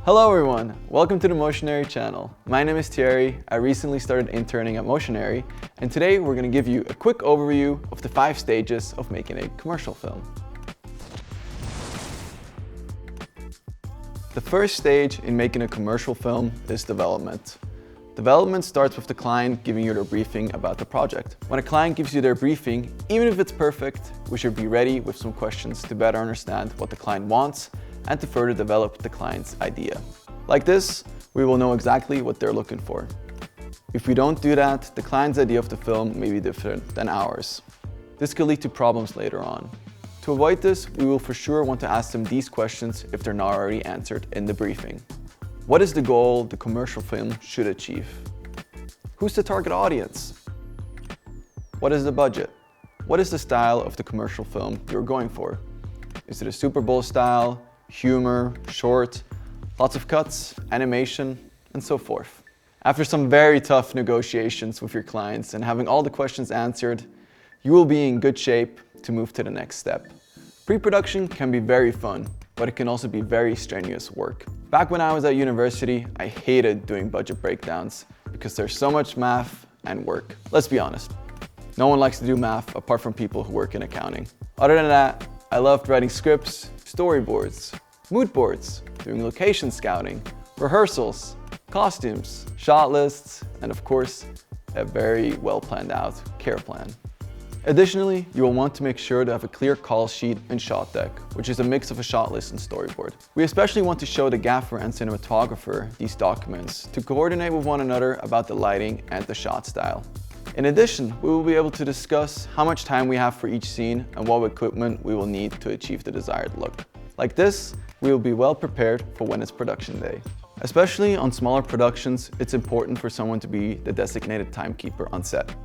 Hello everyone, welcome to the Motionary channel. My name is Thierry, I recently started interning at Motionary, and today we're going to give you a quick overview of the 5 stages of making a commercial film. The first stage in making a commercial film is development. Development starts with the client giving you their briefing about the project. When a client gives you their briefing, even if it's perfect, we should be ready with some questions to better understand what the client wants and to further develop the client's idea. Like this, we will know exactly what they're looking for. If we don't do that, the client's idea of the film may be different than ours. This could lead to problems later on. To avoid this, we will for sure want to ask them these questions if they're not already answered in the briefing. What is the goal the commercial film should achieve? Who's the target audience? What is the budget? What is the style of the commercial film you're going for? Is it a Super Bowl style, humor, short, lots of cuts, animation, and so forth? After some very tough negotiations with your clients and having all the questions answered, you will be in good shape to move to the next step. Pre-production can be very fun, but it can also be very strenuous work. Back when I was at university, I hated doing budget breakdowns because there's so much math and work. Let's be honest, no one likes to do math apart from people who work in accounting. Other than that, I loved writing scripts, storyboards, mood boards, doing location scouting, rehearsals, costumes, shot lists, and of course, a very well planned out care plan. Additionally, you will want to make sure to have a clear call sheet and shot deck, which is a mix of a shot list and storyboard. We especially want to show the gaffer and cinematographer these documents to coordinate with one another about the lighting and the shot style. In addition, we will be able to discuss how much time we have for each scene and what equipment we will need to achieve the desired look. Like this, we will be well prepared for when it's production day. Especially on smaller productions, it's important for someone to be the designated timekeeper on set.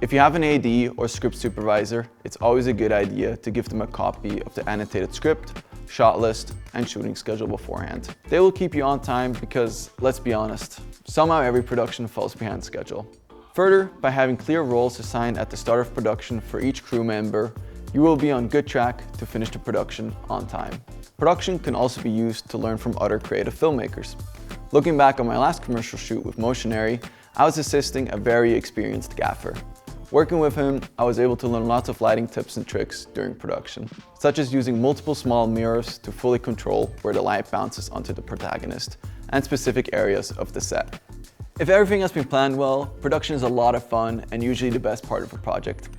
If you have an AD or script supervisor, it's always a good idea to give them a copy of the annotated script, shot list, and shooting schedule beforehand. They will keep you on time because, let's be honest, somehow every production falls behind schedule. Further, by having clear roles assigned at the start of production for each crew member, you will be on good track to finish the production on time. Production can also be used to learn from other creative filmmakers. Looking back on my last commercial shoot with Motionary, I was assisting a very experienced gaffer. Working with him, I was able to learn lots of lighting tips and tricks during production, such as using multiple small mirrors to fully control where the light bounces onto the protagonist and specific areas of the set. If everything has been planned well, production is a lot of fun and usually the best part of a project.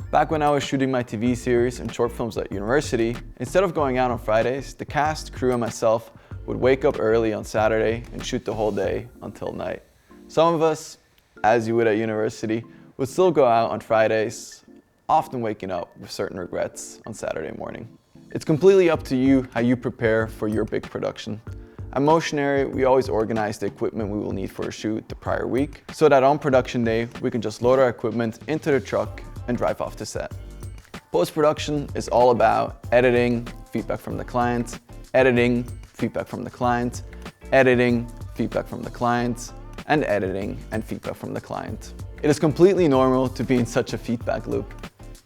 Back when I was shooting my TV series and short films at university, instead of going out on Fridays, the cast, crew, and myself would wake up early on Saturday and shoot the whole day until night. Some of us, as you would at university, would still go out on Fridays, often waking up with certain regrets on Saturday morning. It's completely up to you how you prepare for your big production. At Motionary, we always organize the equipment we will need for a shoot the prior week, so that on production day, we can just load our equipment into the truck and drive off to set. Post-production is all about editing, feedback from the client, editing, feedback from the client, editing, feedback from the client, and editing and feedback from the client. It is completely normal to be in such a feedback loop.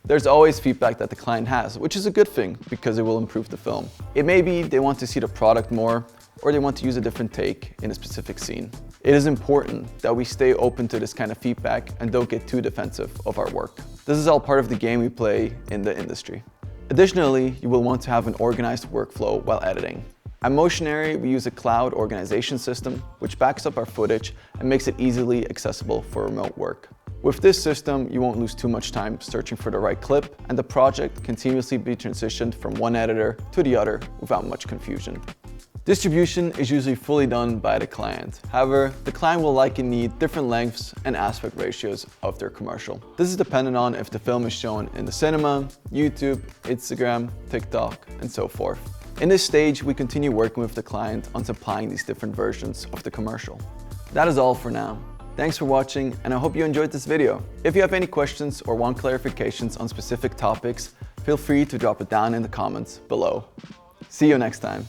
There's always feedback that the client has, which is a good thing because it will improve the film. It may be they want to see the product more, or they want to use a different take in a specific scene. It is important that we stay open to this kind of feedback and don't get too defensive of our work. This is all part of the game we play in the industry. Additionally, you will want to have an organized workflow while editing. At Motionary, we use a cloud organization system which backs up our footage and makes it easily accessible for remote work. With this system, you won't lose too much time searching for the right clip, and the project can seamlessly be transitioned from one editor to the other without much confusion. Distribution is usually fully done by the client. However, the client will likely need different lengths and aspect ratios of their commercial. This is dependent on if the film is shown in the cinema, YouTube, Instagram, TikTok, and so forth. In this stage, we continue working with the client on supplying these different versions of the commercial. That is all for now. Thanks for watching, and I hope you enjoyed this video. If you have any questions or want clarifications on specific topics, feel free to drop it down in the comments below. See you next time.